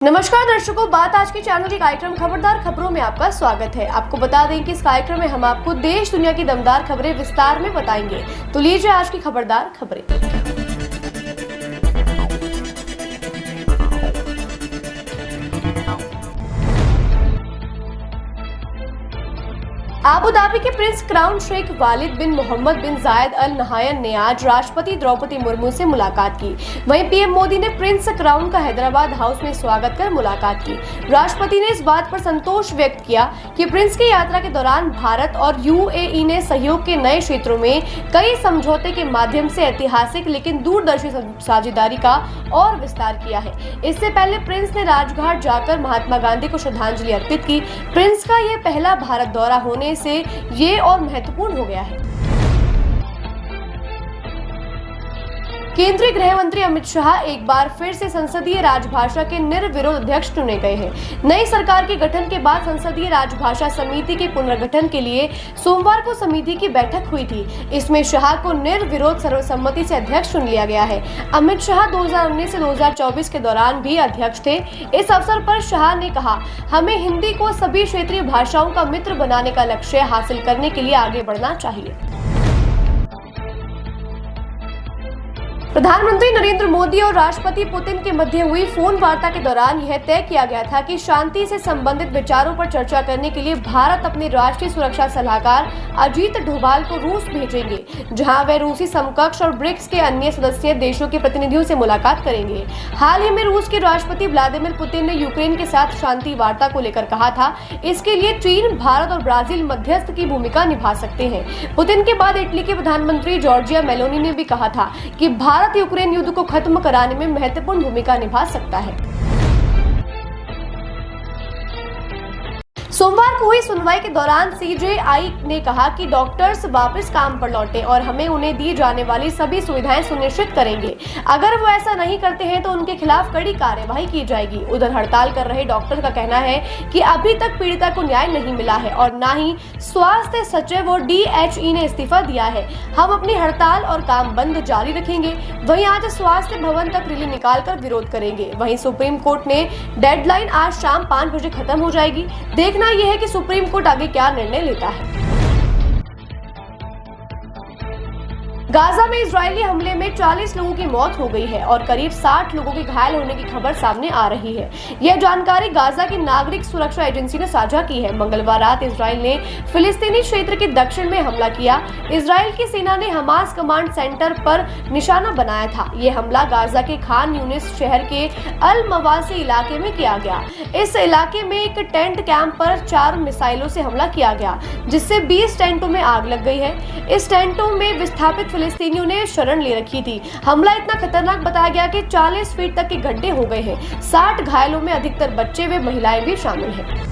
नमस्कार दर्शकों, बात आज के चैनल के कार्यक्रम खबरदार खबरों में आपका स्वागत है। आपको बता दें कि इस कार्यक्रम में हम आपको देश दुनिया की दमदार खबरें विस्तार में बताएंगे। तो लीजिए आज की खबरदार खबरें। अबू धाबी के प्रिंस क्राउन शेख वालिद बिन मोहम्मद बिन जायद अल नहायन ने आज राष्ट्रपति द्रौपदी मुर्मू से मुलाकात की। वहीं पीएम मोदी ने प्रिंस क्राउन का हैदराबाद हाउस में स्वागत कर मुलाकात की। राष्ट्रपति ने इस बात पर संतोष व्यक्त किया कि प्रिंस की यात्रा के दौरान भारत और यूएई ने सहयोग के नए क्षेत्रों में कई समझौते के माध्यम से ऐतिहासिक लेकिन दूरदर्शी साझेदारी का और विस्तार किया है। इससे पहले प्रिंस ने राजघाट जाकर महात्मा गांधी को श्रद्धांजलि अर्पित की। प्रिंस का यह पहला भारत दौरा होने से ये और महत्वपूर्ण हो गया है। केंद्रीय गृह मंत्री अमित शाह एक बार फिर से संसदीय राजभाषा के निर्विरोध अध्यक्ष चुने गए हैं। नई सरकार के गठन के बाद संसदीय राजभाषा समिति के पुनर्गठन के लिए सोमवार को समिति की बैठक हुई थी। इसमें शाह को निर्विरोध सर्वसम्मति से अध्यक्ष चुन लिया गया है। अमित शाह 2019 से 2024 के दौरान भी अध्यक्ष थे। इस अवसर पर शाह ने कहा, हमें हिंदी को सभी क्षेत्रीय भाषाओं का मित्र बनाने का लक्ष्य हासिल करने के लिए आगे बढ़ना चाहिए। प्रधानमंत्री नरेंद्र मोदी और राष्ट्रपति पुतिन के मध्य हुई फोन वार्ता के दौरान यह तय किया गया था कि शांति से संबंधित विचारों पर चर्चा करने के लिए भारत अपने राष्ट्रीय सुरक्षा सलाहकार अजीत डोभाल को रूस भेजेंगे, जहां वे रूसी समकक्ष और ब्रिक्स के अन्य सदस्य देशों के प्रतिनिधियों से मुलाकात करेंगे। हाल ही में रूस के राष्ट्रपति व्लादिमीर पुतिन ने यूक्रेन के साथ शांति वार्ता को लेकर कहा था, इसके लिए चीन, भारत और ब्राजील मध्यस्थ की भूमिका निभा सकते हैं। पुतिन के बाद इटली के प्रधानमंत्री जॉर्जिया मेलोनी ने भी कहा था कि भारत यूक्रेन युद्ध को खत्म कराने में महत्वपूर्ण भूमिका निभा सकता है। सोमवार को हुई सुनवाई के दौरान सीजेआई ने कहा कि डॉक्टर्स वापस काम पर लौटे और हमें उन्हें दी जाने वाली सभी सुविधाएं सुनिश्चित करेंगे। अगर वो ऐसा नहीं करते हैं तो उनके खिलाफ कड़ी कार्यवाही की जाएगी। उधर हड़ताल कर रहे डॉक्टर का कहना है कि अभी तक पीड़िता को न्याय नहीं मिला है और न ही स्वास्थ्य सचिव और डीएचई ने इस्तीफा दिया है। हम अपनी हड़ताल और काम बंद जारी रखेंगे। वहीं आज स्वास्थ्य भवन तक रैली निकाल कर विरोध करेंगे। वहीं सुप्रीम कोर्ट ने डेडलाइन आज शाम 5 बजे खत्म हो जाएगी। देखना यह है कि सुप्रीम कोर्ट आगे क्या निर्णय लेता है। गाजा में इजरायली हमले में 40 लोगों की मौत हो गई है और करीब 60 लोगों के घायल होने की खबर सामने आ रही है। यह जानकारी गाजा की नागरिक सुरक्षा एजेंसी ने साझा की है। मंगलवार रात इजरायल ने फिलिस्तीनी क्षेत्र के दक्षिण में हमला किया। इजरायल की सेना ने हमास कमांड सेंटर पर निशाना बनाया था। यह हमला गाजा के खान यूनिस शहर के अल मवासी इलाके में किया गया। इस इलाके में एक टेंट कैंप पर 4 मिसाइलों से हमला किया गया, जिससे 20 टेंटों में आग लग गई है। इस टेंटों में विस्थापित फिलिस्तीनियों ने शरण ले रखी थी। हमला इतना खतरनाक बताया गया कि 40 फीट तक के गड्ढे हो गए हैं। 60 घायलों में अधिकतर बच्चे व महिलाएं भी शामिल हैं।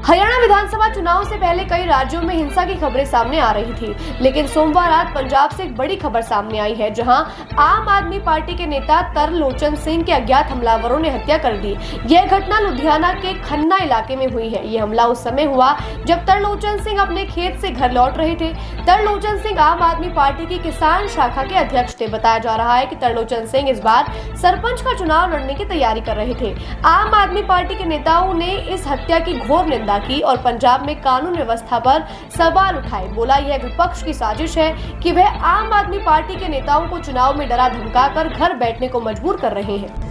हरियाणा विधानसभा चुनाव से पहले कई राज्यों में हिंसा की खबरें सामने आ रही थी, लेकिन सोमवार रात पंजाब से एक बड़ी खबर सामने आई है, जहां आम आदमी पार्टी के नेता तरलोचन सिंह के अज्ञात हमलावरों ने हत्या कर दी। यह घटना लुधियाना के खन्ना इलाके में हुई है। यह हमला उस समय हुआ जब तरलोचन सिंह अपने खेत से घर लौट रहे थे। तरलोचन सिंह आम आदमी पार्टी की किसान शाखा के अध्यक्ष थे। बताया जा रहा है कि तरलोचन सिंह इस बार सरपंच का चुनाव लड़ने की तैयारी कर रहे थे। आम आदमी पार्टी के नेताओं ने इस हत्या की घोर निंदा की और पंजाब में कानून व्यवस्था पर सवाल उठाए। बोला यह विपक्ष की साजिश है कि वह आम आदमी पार्टी के नेताओं को चुनाव में डरा धमकाकर घर बैठने को मजबूर कर रहे हैं।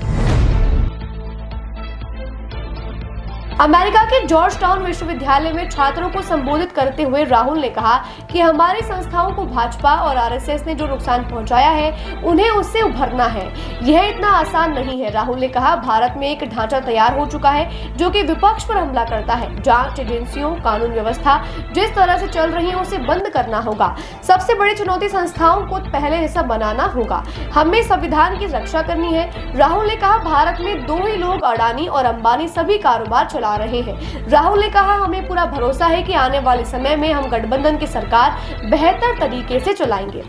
अमेरिका के जॉर्ज टाउन विश्वविद्यालय में छात्रों को संबोधित करते हुए राहुल ने कहा कि हमारी संस्थाओं को भाजपा और आरएसएस ने जो नुकसान पहुंचाया है, उन्हें उससे उभरना है। यह इतना आसान नहीं है। राहुल ने कहा, भारत में एक ढांचा तैयार हो चुका है जो कि विपक्ष पर हमला करता है। जांच एजेंसियों, कानून व्यवस्था जिस तरह से चल रही है उसे बंद करना होगा। सबसे बड़ी चुनौती संस्थाओं को पहले जैसा बनाना होगा। हमें संविधान की रक्षा करनी है। राहुल ने कहा, भारत में 2 ही लोग, अडानी और अंबानी सभी कारोबार चला रहे हैं। राहुल ने कहा, हमें पूरा भरोसा है कि आने वाले समय में हम गठबंधन की सरकार बेहतर तरीके से चलाएंगे।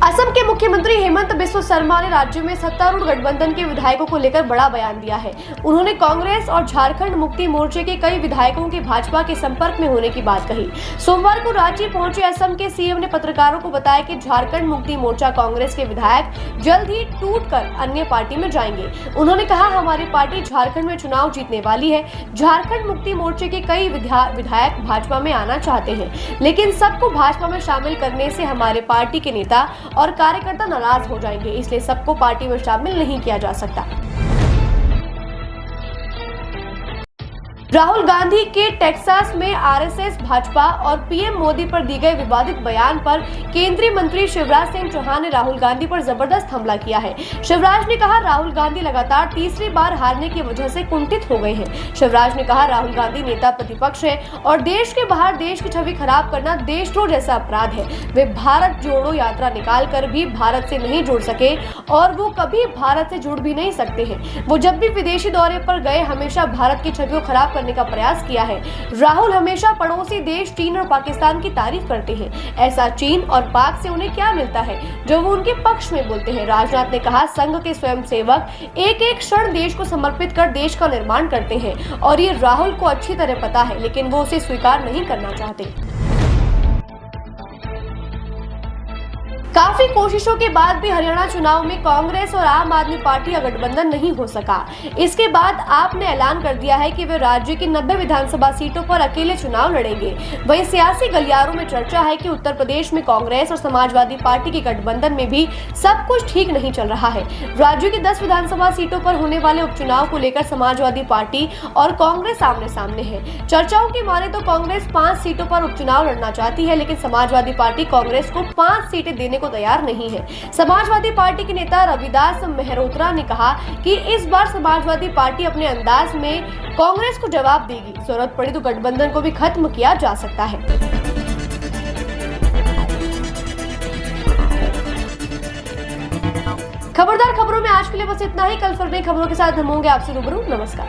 असम के मुख्यमंत्री हेमंत बिस्वा शर्मा ने राज्य में सत्तारूढ़ गठबंधन के विधायकों को लेकर बड़ा बयान दिया है। उन्होंने कांग्रेस और झारखंड मुक्ति मोर्चे के कई विधायकों के भाजपा के संपर्क में होने की बात कही। सोमवार को रांची पहुंचे असम के सीएम ने पत्रकारों को बताया कि झारखंड मुक्ति मोर्चा कांग्रेस के विधायक जल्द ही टूटकर अन्य पार्टी में जाएंगे। उन्होंने कहा, हमारी पार्टी झारखंड में चुनाव जीतने वाली है। झारखंड मुक्ति मोर्चे के कई विधायक भाजपा में आना चाहते हैं, लेकिन सबको भाजपा में शामिल करने से हमारे पार्टी के नेता और कार्यकर्ता नाराज हो जाएंगे, इसलिए सबको पार्टी में शामिल नहीं किया जा सकता। राहुल गांधी के टेक्सास में आरएसएस, भाजपा और पीएम मोदी पर दिए गए विवादित बयान पर केंद्रीय मंत्री शिवराज सिंह चौहान ने राहुल गांधी पर जबरदस्त हमला किया है। शिवराज ने कहा, राहुल गांधी लगातार तीसरी बार हारने की वजह से कुंठित हो गए हैं। शिवराज ने कहा, राहुल गांधी नेता प्रतिपक्ष है और देश के बाहर देश की छवि खराब करना देशद्रोह जैसा अपराध है। वे भारत जोड़ो यात्रा निकाल कर भी भारत से नहीं जुड़ सके और वो कभी भारत से जुड़ भी नहीं सकते हैं। वो जब भी विदेशी दौरे पर गए हमेशा भारत की छवि को खराब करने का प्रयास किया है। राहुल हमेशा पड़ोसी देश चीन और पाकिस्तान की तारीफ करते हैं। ऐसा चीन और पाक से उन्हें क्या मिलता है जो वो उनके पक्ष में बोलते हैं। राजनाथ ने कहा, संघ के स्वयंसेवक एक एक क्षण देश को समर्पित कर देश का निर्माण करते हैं और ये राहुल को अच्छी तरह पता है, लेकिन वो उसे स्वीकार नहीं करना चाहते। काफी कोशिशों के बाद भी हरियाणा चुनाव में कांग्रेस और आम आदमी पार्टी का गठबंधन नहीं हो सका। इसके बाद आप ने ऐलान कर दिया है कि वे राज्य की 90 विधानसभा सीटों पर अकेले चुनाव लड़ेंगे। वहीं सियासी गलियारों में चर्चा है कि उत्तर प्रदेश में कांग्रेस और समाजवादी पार्टी के गठबंधन में भी सब कुछ ठीक नहीं चल रहा है। राज्य की 10 विधानसभा सीटों पर होने वाले उपचुनाव को लेकर समाजवादी पार्टी और कांग्रेस आमने सामने है। चर्चाओं की माने तो कांग्रेस 5 सीटों पर उपचुनाव लड़ना चाहती है, लेकिन समाजवादी पार्टी कांग्रेस को 5 सीटें देने तैयार नहीं है। समाजवादी पार्टी के नेता रविदास मेहरोत्रा ने कहा कि इस बार समाजवादी पार्टी अपने अंदाज में कांग्रेस को जवाब देगी। जरूरत पड़ी तो गठबंधन को भी खत्म किया जा सकता है। खबरदार खबरों में आज के लिए बस इतना ही। कल फिर नई खबरों के साथ हम होंगे आपसे रूबरू। नमस्कार।